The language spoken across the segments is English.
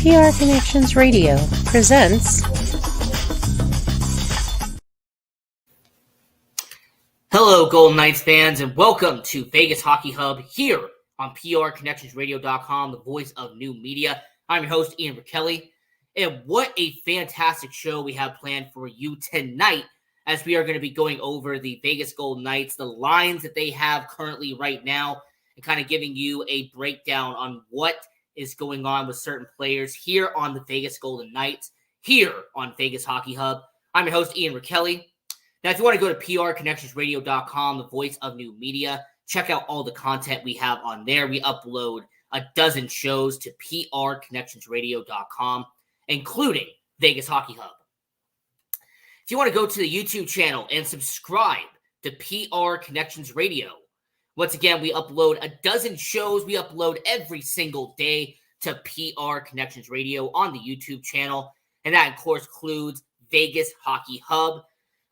PR Connections Radio presents. Hello, Golden Knights fans, and welcome to Vegas Hockey Hub here on PRConnectionsRadio.com, the voice of new media. I'm your host, Ian Rickelli, and what a fantastic show we have planned for you tonight as we are going to be going over the Vegas Golden Knights, the lines that they have currently right now, and kind of giving you a breakdown on what is going on with certain players here on the Vegas Golden Knights, here on Vegas Hockey Hub. I'm your host, Ian Rickelli. Now, if you want to go to PRConnectionsRadio.com, the voice of new media, check out all the content we have on there. We upload a dozen shows to PRConnectionsRadio.com, including Vegas Hockey Hub. If you want to go to the YouTube channel and subscribe to PR Connections Radio, once again, we upload a dozen shows. We upload every single day to PR Connections Radio on the YouTube channel, and that, of course, includes Vegas Hockey Hub.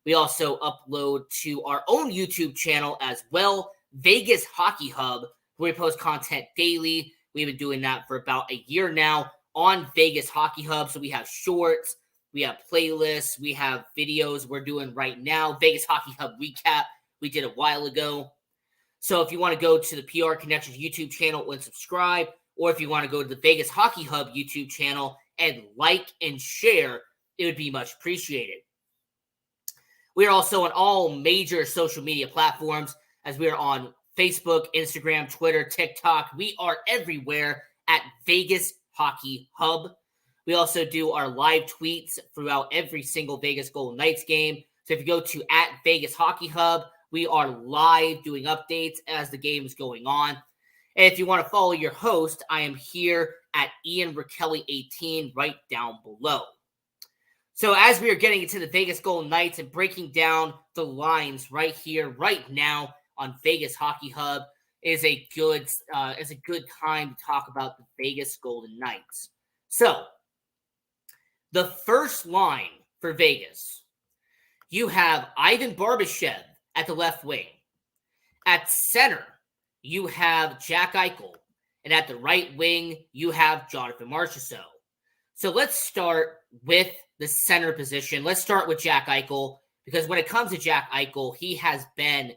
We also upload to our own YouTube channel as well, Vegas Hockey Hub, where we post content daily. We've been doing that for about a year now on Vegas Hockey Hub. So we have shorts, we have playlists, we have videos we're doing right now. Vegas Hockey Hub recap we did a while ago. So if you want to go to the PR Connections YouTube channel and subscribe, or if you want to go to the Vegas Hockey Hub YouTube channel and like and share, it would be much appreciated. We are also on all major social media platforms, as we are on Facebook, Instagram, Twitter, TikTok. We are everywhere at Vegas Hockey Hub. We also do our live tweets throughout every single Vegas Golden Knights game. So if you go to at Vegas Hockey Hub, we are live doing updates as the game is going on. And if you want to follow your host, I am here at Ian Rickelli 18 right down below. So as we are getting into the Vegas Golden Knights and breaking down the lines right here, right now on Vegas Hockey Hub, is a good time to talk about the Vegas Golden Knights. So the first line for Vegas, you have Ivan Barbashev at the left wing. At center, you have Jack Eichel. And at the right wing, you have Jonathan Marchessault. So let's start with the center position. Let's start with Jack Eichel, because when it comes to Jack Eichel, he has been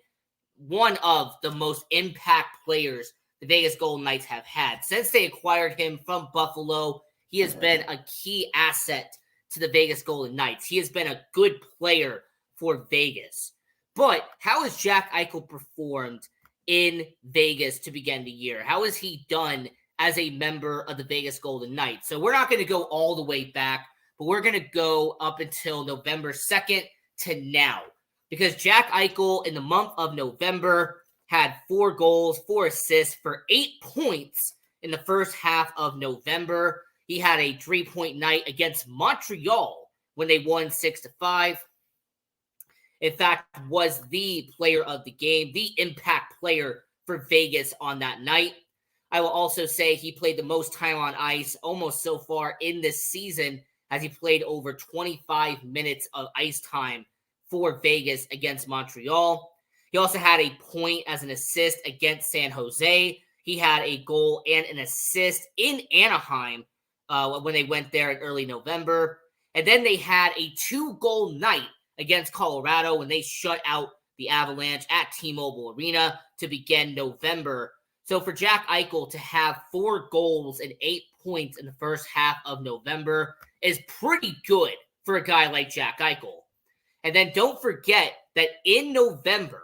one of the most impact players the Vegas Golden Knights have had. Since they acquired him from Buffalo, he has been a key asset to the Vegas Golden Knights. He has been a good player for Vegas. But how has Jack Eichel performed in Vegas to begin the year? How has he done as a member of the Vegas Golden Knights? So we're not going to go all the way back, but we're going to go up until November 2nd to now. Because Jack Eichel in the month of November had 4 goals, 4 assists for 8 points in the first half of November. He had a 3-point night against Montreal when they won 6-5. In fact, was the player of the game, the impact player for Vegas on that night. I will also say he played the most time on ice almost so far in this season, as he played over 25 minutes of ice time for Vegas against Montreal. He also had a point as an assist against San Jose. He had a goal and an assist in Anaheim when they went there in early November. And then they had a 2-goal night against Colorado when they shut out the Avalanche at T-Mobile Arena to begin November. So for Jack Eichel to have 4 goals and 8 points in the first half of November is pretty good for a guy like Jack Eichel. And then don't forget that in November,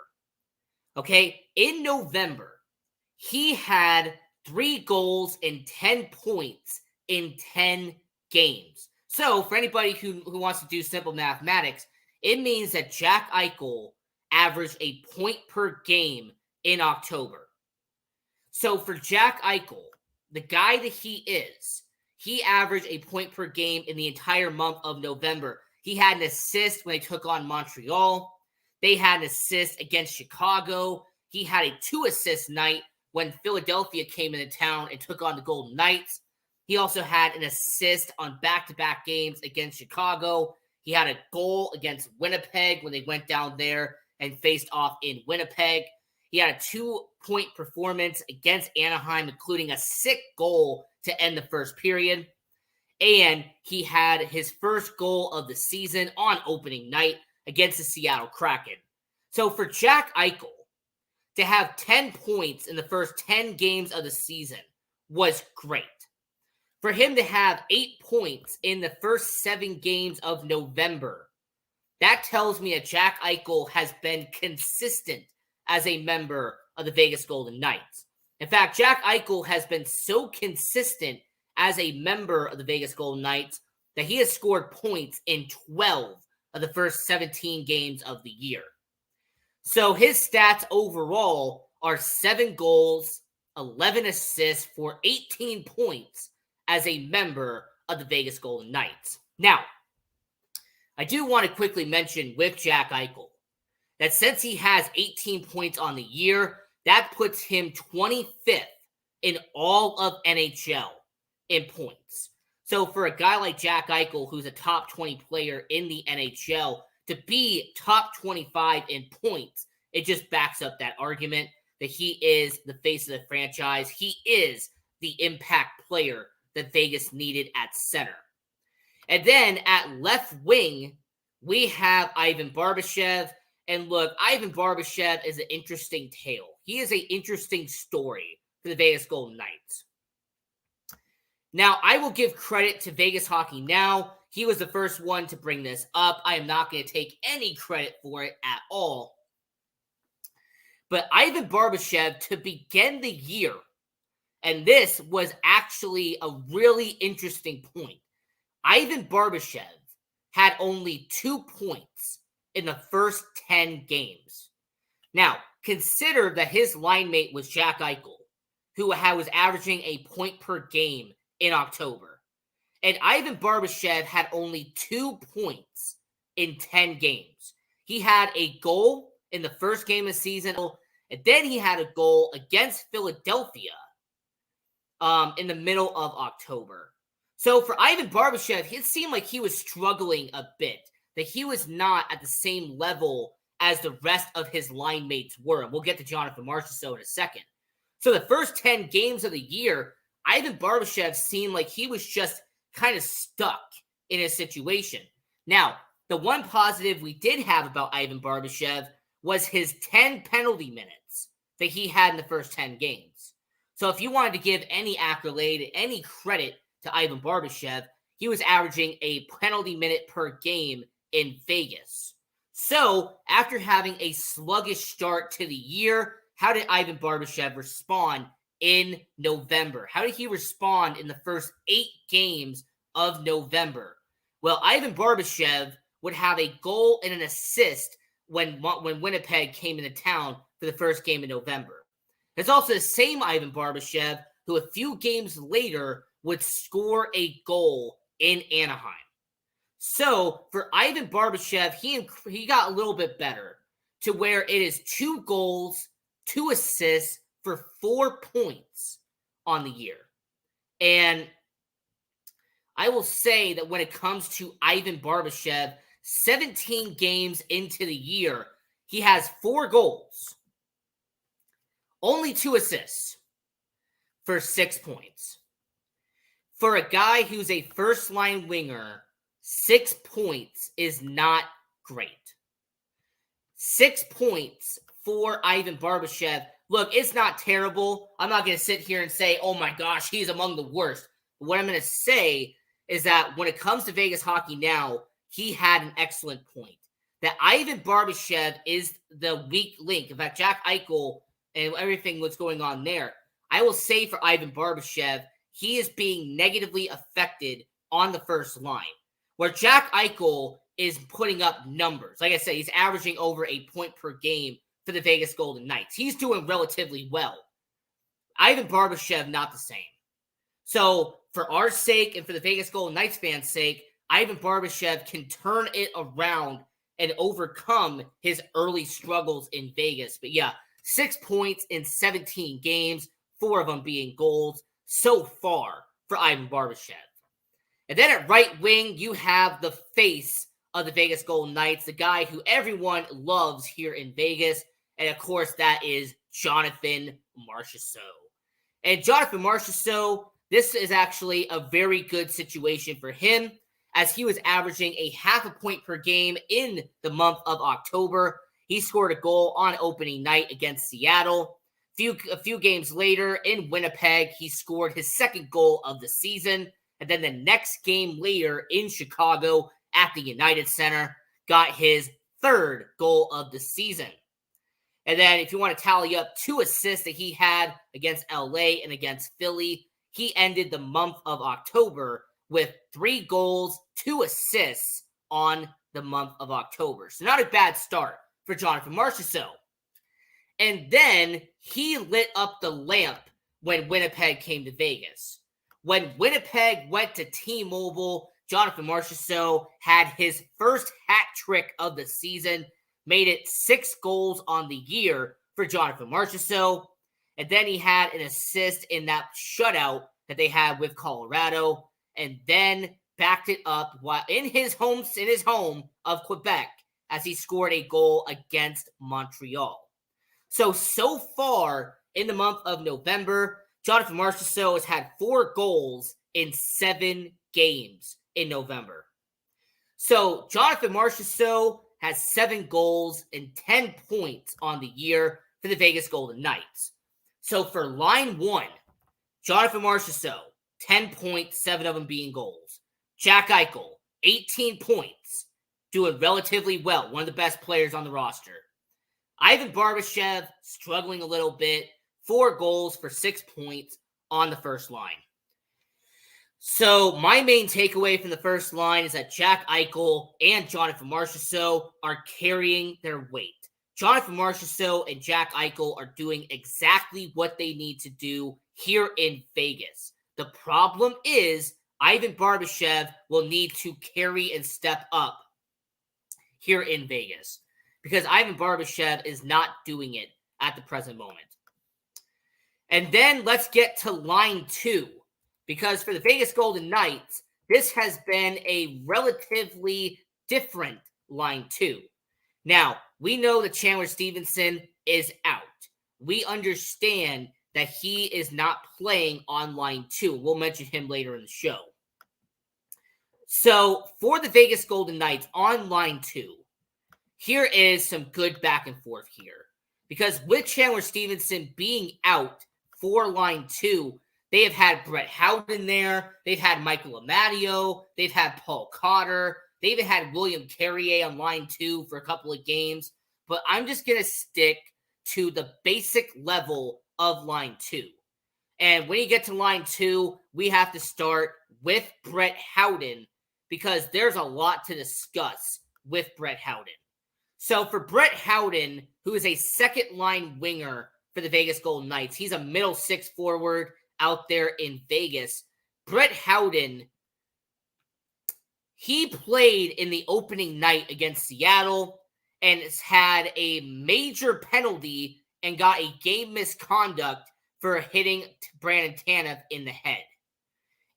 he had 3 goals and 10 points in 10 games. So for anybody who wants to do simple mathematics, it means that Jack Eichel averaged a point per game in October. So for Jack Eichel, the guy that he is, he averaged a point per game in the entire month of November. He had an assist when they took on Montreal. They had an assist against Chicago. He had a 2-assist night when Philadelphia came into town and took on the Golden Knights. He also had an assist on back-to-back games against Chicago. He had a goal against Winnipeg when they went down there and faced off in Winnipeg. He had a 2-point performance against Anaheim, including a sick goal to end the first period. And he had his first goal of the season on opening night against the Seattle Kraken. So for Jack Eichel to have 10 points in the first 10 games of the season was great. For him to have 8 points in the first 7 games of November, that tells me that Jack Eichel has been consistent as a member of the Vegas Golden Knights. In fact, Jack Eichel has been so consistent as a member of the Vegas Golden Knights that he has scored points in 12 of the first 17 games of the year. So his stats overall are 7 goals, 11 assists for 18 points as a member of the Vegas Golden Knights. Now, I do want to quickly mention with Jack Eichel that since he has 18 points on the year, that puts him 25th in all of NHL in points. So for a guy like Jack Eichel, who's a top 20 player in the NHL, to be top 25 in points, it just backs up that argument that he is the face of the franchise. He is the impact player that Vegas needed at center. And then at left wing, we have Ivan Barbashev. And look, Ivan Barbashev is an interesting tale. He is an interesting story for the Vegas Golden Knights. Now, I will give credit to Vegas Hockey Now. He was the first one to bring this up. I am not going to take any credit for it at all. But Ivan Barbashev, to begin the year, and this was actually a really interesting point, Ivan Barbashev had only 2 points in the first 10 games. Now, consider that his line mate was Jack Eichel, who was averaging a point per game in October. And Ivan Barbashev had only 2 points in 10 games. He had a goal in the first game of the season, and then he had a goal against Philadelphia in the middle of October. So for Ivan Barbashev, it seemed like he was struggling a bit, that he was not at the same level as the rest of his line mates were. And we'll get to Jonathan Marchessault in a second. So the first 10 games of the year, Ivan Barbashev seemed like he was just kind of stuck in his situation. Now, the one positive we did have about Ivan Barbashev was his 10 penalty minutes that he had in the first 10 games. So if you wanted to give any accolade, any credit to Ivan Barbashev, he was averaging a penalty minute per game in Vegas. So after having a sluggish start to the year, how did Ivan Barbashev respond in November? How did he respond in the first 8 games of November? Well, Ivan Barbashev would have a goal and an assist when Winnipeg came into town for the first game in November. It's also the same Ivan Barbashev who a few games later would score a goal in Anaheim. So for Ivan Barbashev, he got a little bit better to where it is 2 goals, 2 assists for 4 points on the year. And I will say that when it comes to Ivan Barbashev, 17 games into the year, he has 4 goals, only 2 assists for 6 points. For a guy who's a first-line winger, 6 points is not great. 6 points for Ivan Barbashev. Look, it's not terrible. I'm not going to sit here and say, oh my gosh, he's among the worst. But what I'm going to say is that when it comes to Vegas Hockey Now, he had an excellent point. That Ivan Barbashev is the weak link. In fact, Jack Eichel and everything that's going on there, I will say for Ivan Barbashev, he is being negatively affected on the first line. Where Jack Eichel is putting up numbers. Like I said, he's averaging over a point per game for the Vegas Golden Knights. He's doing relatively well. Ivan Barbashev, not the same. So for our sake and for the Vegas Golden Knights fans' sake, Ivan Barbashev can turn it around and overcome his early struggles in Vegas. But yeah, 6 points in 17 games, 4 of them being goals so far for Ivan Barbashev. And then at right wing, you have the face of the Vegas Golden Knights, the guy who everyone loves here in Vegas. And of course, that is Jonathan Marchessault. And Jonathan Marchessault, this is actually a very good situation for him, as he was averaging a half a point per game in the month of October. He scored a goal on opening night against Seattle. A few games later in Winnipeg, he scored his second goal of the season. And then the next game later in Chicago at the United Center, got his third goal of the season. And then if you want to tally up 2 assists that he had against LA and against Philly, he ended the month of October with 3 goals, 2 assists on the month of October. So not a bad start for Jonathan Marchessault. And then he lit up the lamp when Winnipeg came to Vegas. When Winnipeg went to T-Mobile, Jonathan Marchessault had his first hat trick of the season, made it 6 goals on the year for Jonathan Marchessault. And then he had an assist in that shutout that they had with Colorado, and then backed it up while in his home of Quebec as he scored a goal against Montreal. So far in the month of November, Jonathan Marchessault has had 4 goals in 7 games in November. So Jonathan Marchessault has 7 goals and 10 points on the year for the Vegas Golden Knights. So for line 1, Jonathan Marchessault, 10 points, 7 of them being goals. Jack Eichel, 18 points, doing relatively well, one of the best players on the roster. Ivan Barbashev, struggling a little bit, 4 goals for 6 points on the first line. So my main takeaway from the first line is that Jack Eichel and Jonathan Marchessault are carrying their weight. Jonathan Marchessault and Jack Eichel are doing exactly what they need to do here in Vegas. The problem is Ivan Barbashev will need to carry and step up here in Vegas, because Ivan Barbashev is not doing it at the present moment. And then let's get to line 2, because for the Vegas Golden Knights, this has been a relatively different line 2. Now, we know that Chandler Stevenson is out. We understand that he is not playing on line 2. We'll mention him later in the show. So for the Vegas Golden Knights on line 2, here is some good back and forth here. Because with Chandler Stevenson being out for line 2, they have had Brett Howden there. They've had Michael Amadio. They've had Paul Cotter. They even had William Carrier on line 2 for a couple of games. But I'm just going to stick to the basic level of line 2. And when you get to line 2, we have to start with Brett Howden, because there's a lot to discuss with Brett Howden. So for Brett Howden, who is a second-line winger for the Vegas Golden Knights, he's a middle 6 forward out there in Vegas. Brett Howden, he played in the opening night against Seattle and has had a major penalty and got a game misconduct for hitting Brandon Tanev in the head.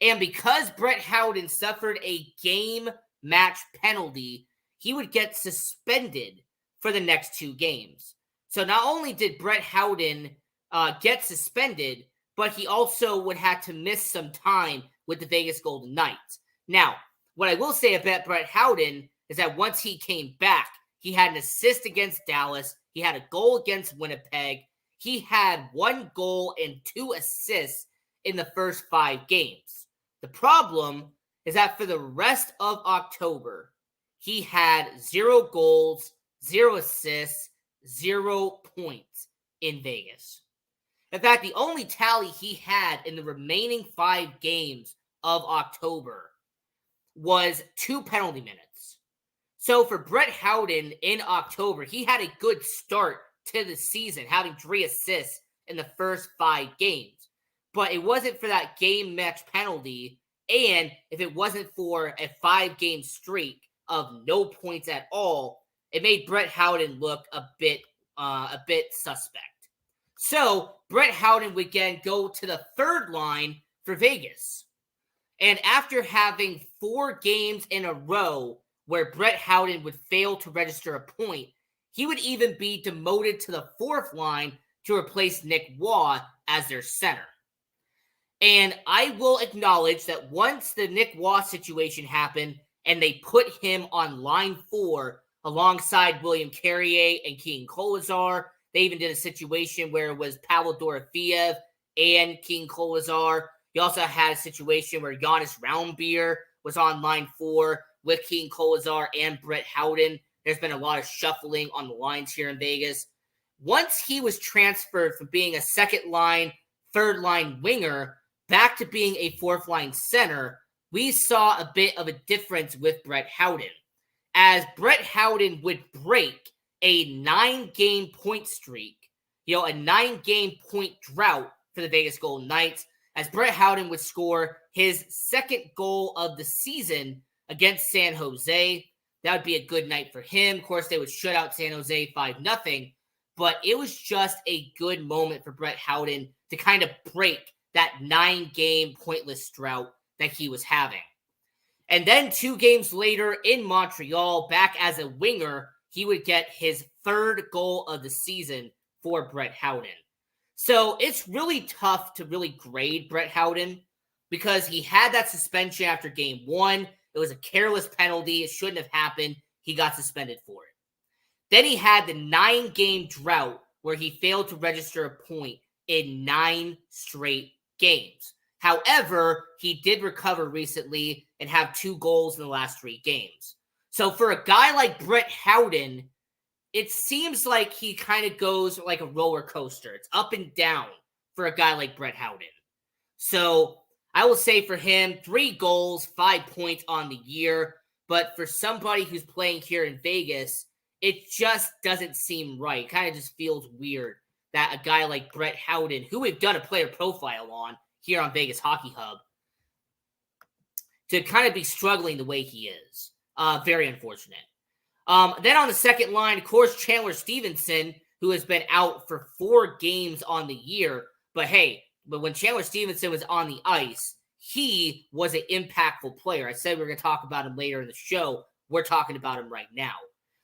And because Brett Howden suffered a game match penalty, he would get suspended for the next 2 games. So not only did Brett Howden get suspended, but he also would have to miss some time with the Vegas Golden Knights. Now, what I will say about Brett Howden is that once he came back, he had an assist against Dallas. He had a goal against Winnipeg. He had 1 goal and 2 assists in the first 5 games. The problem is that for the rest of October, he had 0 goals, 0 assists, 0 points in Vegas. In fact, the only tally he had in the remaining 5 games of October was 2 penalty minutes. So for Brett Howden in October, he had a good start to the season, having 3 assists in the first 5 games. But it wasn't for that game match penalty, and if it wasn't for a 5-game streak of no points at all, it made Brett Howden look a bit suspect. So Brett Howden would again go to the third line for Vegas. And after having 4 games in a row where Brett Howden would fail to register a point, he would even be demoted to the 4th line to replace Nick Waugh as their center. And I will acknowledge that once the Nick Wass situation happened and they put him on line 4 alongside William Carrier and King Kolazar, they even did a situation where it was Pavel Dorofeev and King Kolazar. You also had a situation where Jonas Raumbier was on line 4 with King Kolazar and Brett Howden. There's been a lot of shuffling on the lines here in Vegas. Once he was transferred from being a second line, third line winger back to being a fourth line center, we saw a bit of a difference with Brett Howden, as Brett Howden would break a 9-game point streak, a 9-game point drought for the Vegas Golden Knights, as Brett Howden would score his second goal of the season against San Jose. That would be a good night for him. Of course, they would shut out San Jose 5-0, but it was just a good moment for Brett Howden to kind of break that 9-game pointless drought that he was having. And then 2 games later in Montreal, back as a winger, he would get his third goal of the season for Brett Howden. So it's really tough to really grade Brett Howden because he had that suspension after game 1. It was a careless penalty. It shouldn't have happened. He got suspended for it. Then he had the 9-game drought where he failed to register a point in 9 straight games. However, he did recover recently and have 2 goals in the last 3 games. So for a guy like Brett Howden, it seems like he kind of goes like a roller coaster. It's up and down for a guy like Brett Howden. So I will say for him, 3 goals, 5 points on the year. But for somebody who's playing here in Vegas, it just doesn't seem right. It kind of just feels weird that a guy like Brett Howden, who we've done a player profile on here on Vegas Hockey Hub, to kind of be struggling the way he is. Very unfortunate. Then on the second line, of course, Chandler Stevenson, who has been out for 4 games on the year. But when Chandler Stevenson was on the ice, he was an impactful player. I said we were going to talk about him later in the show. We're talking about him right now.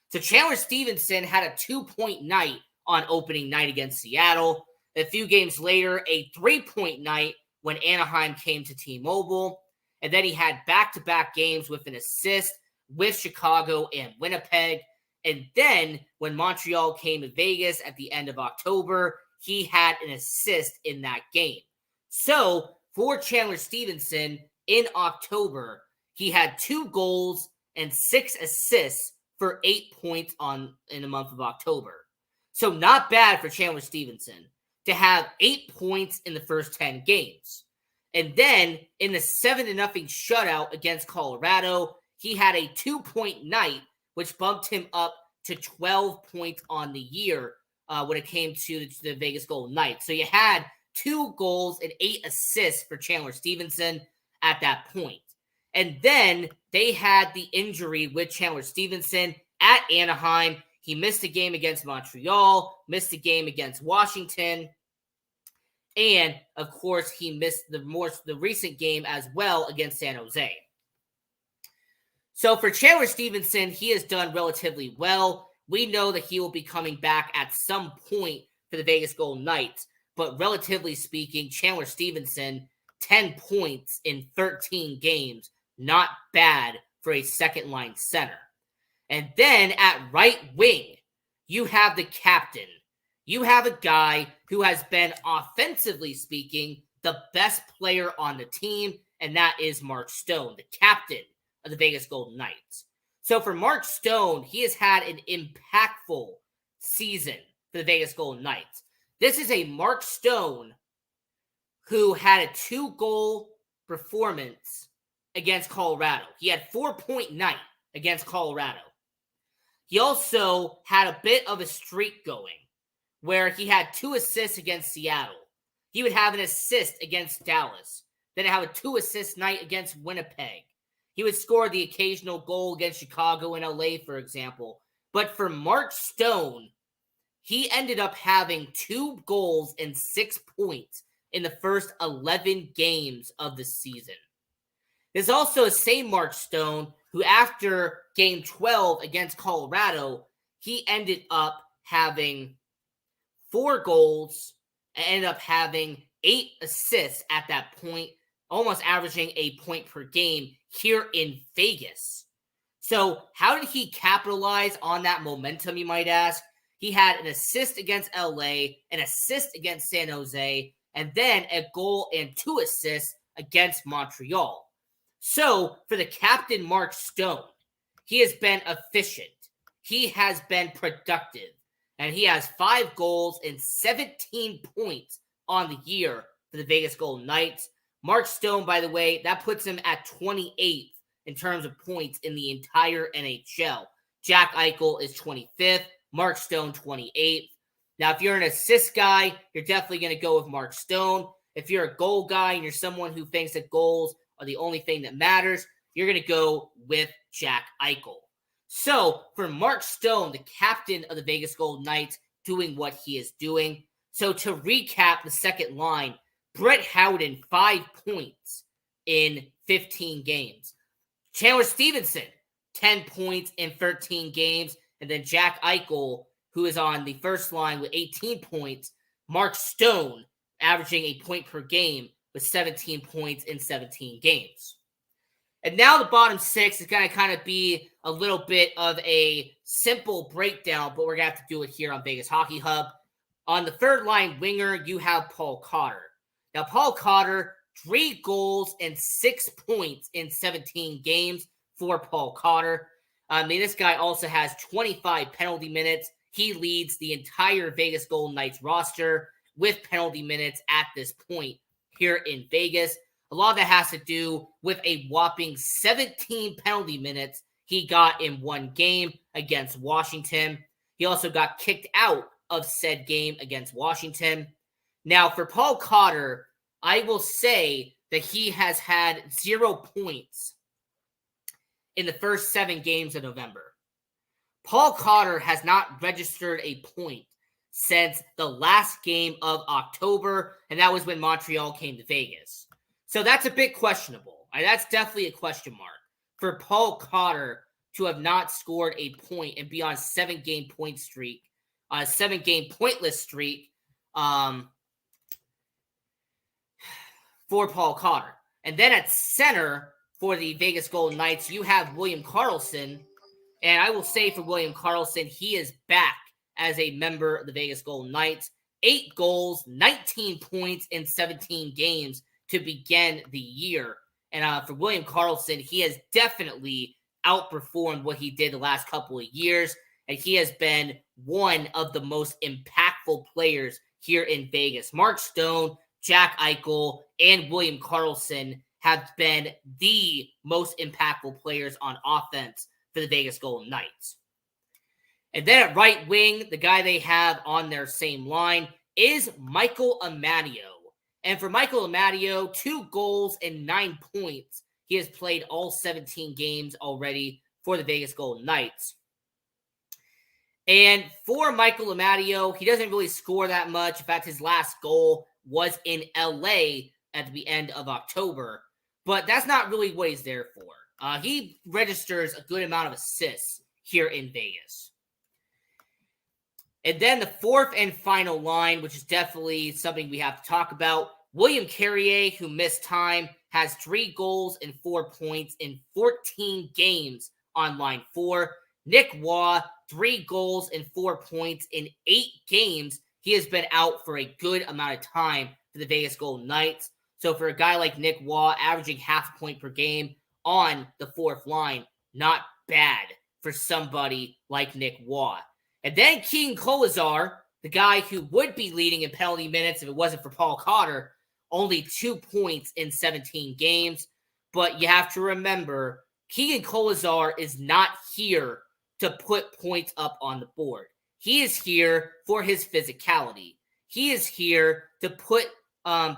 So Chandler Stevenson had a 2-point night on opening night against Seattle. A few games later, a 3-point night when Anaheim came to T-Mobile. And then he had back-to-back games with an assist with Chicago and Winnipeg. And then when Montreal came to Vegas at the end of October, he had an assist in that game. So for Chandler Stevenson in October, he had 2 goals and 6 assists for 8 points in the month of October. So not bad for Chandler Stevenson to have 8 points in the first 10 games. And then in the 7-0 shutout against Colorado, he had a 2-point night, which bumped him up to 12 points on the year when it came to the Vegas Golden Knights. So you had 2 goals and 8 assists for Chandler Stevenson at that point. And then they had the injury with Chandler Stevenson at Anaheim. He missed a game against Montreal, missed a game against Washington, and of course he missed the recent game as well against San Jose. So for Chandler Stevenson, he has done relatively well. We know that he will be coming back at some point for the Vegas Golden Knights, but relatively speaking, Chandler Stevenson, 10 points in 13 games, not bad for a second-line center. And then at right wing, you have the captain. You have a guy who has been, offensively speaking, the best player on the team, and that is Mark Stone, the captain of the Vegas Golden Knights. So for Mark Stone, he has had an impactful season for the Vegas Golden Knights. This is a Mark Stone who had a 2-goal performance against Colorado. He had 4-point night against Colorado. He also had a bit of a streak going where he had 2 assists against Seattle. He would have an assist against Dallas. Then have a 2-assist night against Winnipeg. He would score the occasional goal against Chicago and LA, for example. But for Mark Stone, he ended up having 2 goals and 6 points in the first 11 games of the season. There's also the same Mark Stone who, after Game 12 against Colorado, he ended up having 4 goals and ended up having 8 assists at that point, almost averaging a point per game here in Vegas. So how did he capitalize on that momentum, you might ask? He had an assist against LA, an assist against San Jose, and then a goal and 2 assists against Montreal. So for the captain, Mark Stone, he has been efficient. He has been productive. And he has 5 goals and 17 points on the year for the Vegas Golden Knights. Mark Stone, by the way, that puts him at 28th in terms of points in the entire NHL. Jack Eichel is 25th. Mark Stone, 28th. Now, if you're an assist guy, you're definitely going to go with Mark Stone. If you're a goal guy and you're someone who thinks that goals are the only thing that matters, you're going to go with Jack Eichel. So, for Mark Stone, the captain of the Vegas Golden Knights, doing what he is doing. So, to recap the second line, Brett Howden, 5 points in 15 games. Chandler Stevenson, 10 points in 13 games. And then Jack Eichel, who is on the first line with 18 points. Mark Stone, averaging a point per game with 17 points in 17 games. And now the bottom 6 is going to kind of be a little bit of a simple breakdown, but we're going to have to do it here on Vegas Hockey Hub. On the third line winger, you have Paul Cotter. Now, Paul Cotter, 3 goals and 6 points in 17 games for Paul Cotter. I mean, this guy also has 25 penalty minutes. He leads the entire Vegas Golden Knights roster with penalty minutes at this point here in Vegas. A lot of that has to do with a whopping 17 penalty minutes he got in one game against Washington. He also got kicked out of said game against Washington. Now, for Paul Cotter, I will say that he has had 0 points in the first 7 games of November. Paul Cotter has not registered a point since the last game of October, and that was when Montreal came to Vegas. So that's a bit questionable. That's definitely a question mark for Paul Cotter to have not scored a point and be on a 7-game point streak, on a 7-game pointless streak for Paul Cotter. And then at center for the Vegas Golden Knights, you have William Karlsson. And I will say for William Karlsson, he is back as a member of the Vegas Golden Knights. 8 goals, 19 points in 17 games to begin the year. And for William Karlsson, he has definitely outperformed what he did the last couple of years. And he has been one of the most impactful players here in Vegas. Mark Stone, Jack Eichel, and William Karlsson have been the most impactful players on offense for the Vegas Golden Knights. And then at right wing, the guy they have on their same line is Michael Amadio. And for Michael Amadio, 2 goals and 9 points. He has played all 17 games already for the Vegas Golden Knights. And for Michael Amadio, he doesn't really score that much. In fact, his last goal was in LA at the end of October. But that's not really what he's there for. He registers a good amount of assists here in Vegas. And then the fourth and final line, which is definitely something we have to talk about. William Carrier, who missed time, has 3 goals and 4 points in 14 games on line 4. Nick Waugh, 3 goals and 4 points in 8 games. He has been out for a good amount of time for the Vegas Golden Knights. So for a guy like Nick Waugh, averaging half a point per game on the fourth line, not bad for somebody like Nick Waugh. And then Keegan Kolesar, the guy who would be leading in penalty minutes if it wasn't for Paul Cotter, only 2 points in 17 games. But you have to remember, Keegan Kolesar is not here to put points up on the board. He is here for his physicality. He is here to put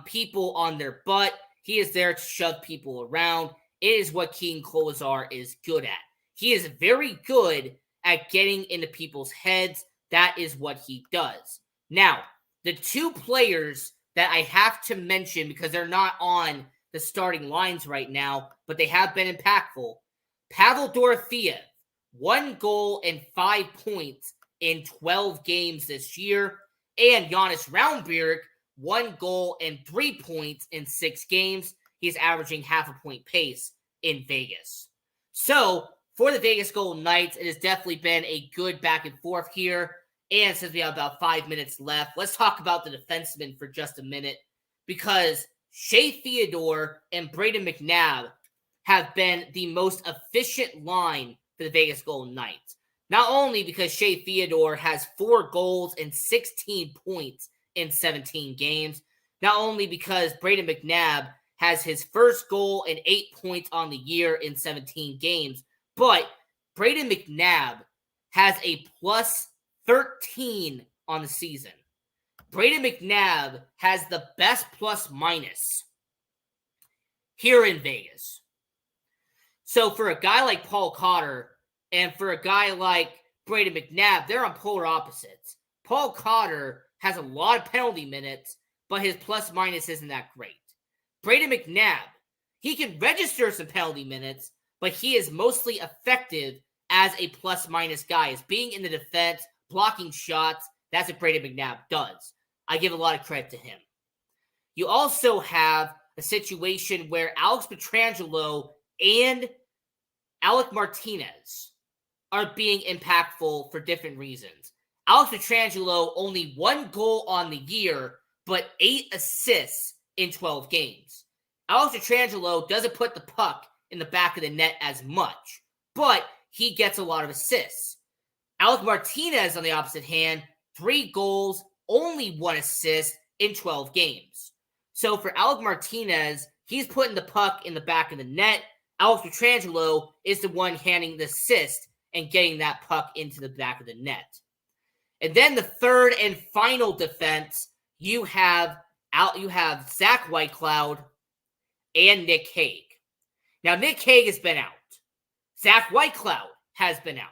people on their butt. He is there to shove people around. It is what Keegan Kolesar is good at. He is very good at getting into people's heads. That is what he does. Now, the 2 players that I have to mention, because they're not on the starting lines right now, but they have been impactful. Pavel Dorofeev, 1 goal and 5 points in 12 games this year. And Jonas Raunberg, 1 goal and 3 points in 6 games. He's averaging half a point pace in Vegas. So for the Vegas Golden Knights, it has definitely been a good back and forth here. And since we have about 5 minutes left, let's talk about the defensemen for just a minute, because Shea Theodore and Brayden McNabb have been the most efficient line for the Vegas Golden Knights. Not only because Shea Theodore has 4 goals and 16 points in 17 games, not only because Brayden McNabb has his first goal and 8 points on the year in 17 games, but Brayden McNabb has a plus 13 on the season. Brayden McNabb has the best plus minus here in Vegas. So for a guy like Paul Cotter and for a guy like Brayden McNabb, they're on polar opposites. Paul Cotter has a lot of penalty minutes, but his plus minus isn't that great. Brayden McNabb, he can register some penalty minutes, but he is mostly effective as a plus minus guy, as being in the defense, blocking shots. That's what Brayden McNabb does. I give a lot of credit to him. You also have a situation where Alex Pietrangelo and Alec Martinez are being impactful for different reasons. Alex Pietrangelo, only 1 goal on the year, but 8 assists in 12 games. Alex Pietrangelo doesn't put the puck in the back of the net as much, but he gets a lot of assists. Alec Martinez, on the opposite hand, 3 goals, only 1 assist in 12 games. So for Alec Martinez, he's putting the puck in the back of the net. Alex Pietrangelo is the one handing the assist and getting that puck into the back of the net. And then the third and final defense, you have Zach Whitecloud and Nick Hague. Now, Nick Hague has been out. Zach Whitecloud has been out.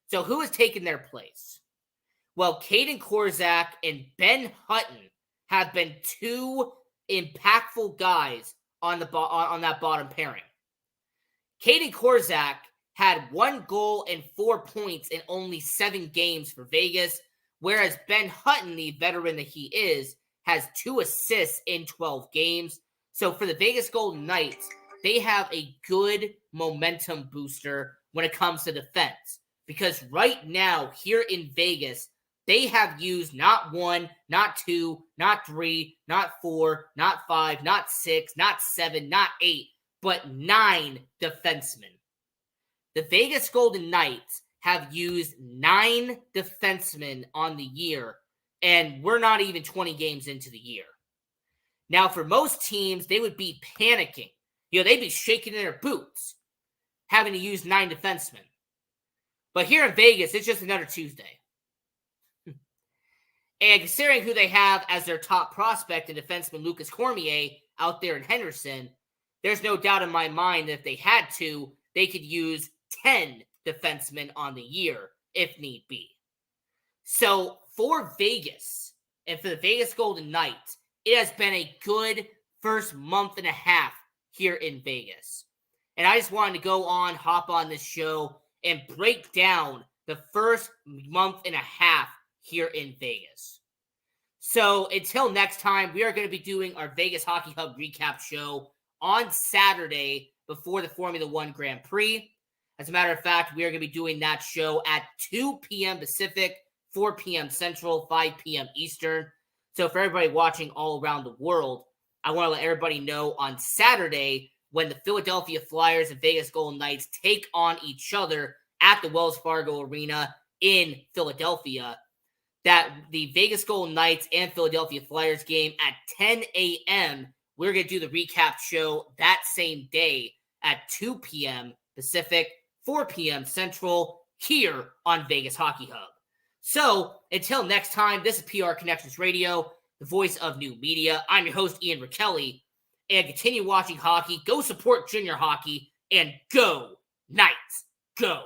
So who has taken their place? Well, Caden Korczak and Ben Hutton have been 2 impactful guys on that bottom pairing. Caden Korczak had 1 goal and 4 points in only 7 games for Vegas, whereas Ben Hutton, the veteran that he is, has 2 assists in 12 games. So for the Vegas Golden Knights, they have a good momentum booster when it comes to defense. Because right now, here in Vegas, they have used not 1, not 2, not 3, not 4, not 5, not 6, not 7, not 8, but 9 defensemen. The Vegas Golden Knights have used 9 defensemen on the year, and we're not even 20 games into the year. Now, for most teams, they would be panicking. They'd be shaking in their boots, having to use 9 defensemen. But here in Vegas, it's just another Tuesday. And considering who they have as their top prospect in defenseman Lucas Cormier out there in Henderson, there's no doubt in my mind that if they had to, they could use 10 defensemen on the year if need be. So for Vegas and for the Vegas Golden Knights, it has been a good first month and a half here in Vegas. And I just wanted to hop on this show and break down the first month and a half here in Vegas. So until next time, we are going to be doing our Vegas Hockey Hub recap show on Saturday before the Formula One Grand Prix. As a matter of fact, we are going to be doing that show at 2 p.m. Pacific, 4 p.m. Central, 5 p.m. Eastern. So for everybody watching all around the world, I want to let everybody know on Saturday when the Philadelphia Flyers and Vegas Golden Knights take on each other at the Wells Fargo Arena in Philadelphia, that the Vegas Golden Knights and Philadelphia Flyers game at 10 a.m., we're going to do the recap show that same day at 2 p.m. Pacific, 4 p.m. Central, here on Vegas Hockey Hub. So, until next time, this is PR Connections Radio, the voice of new media. I'm your host, Ian Rickelli, and continue watching hockey. Go support junior hockey, and go Knights, go!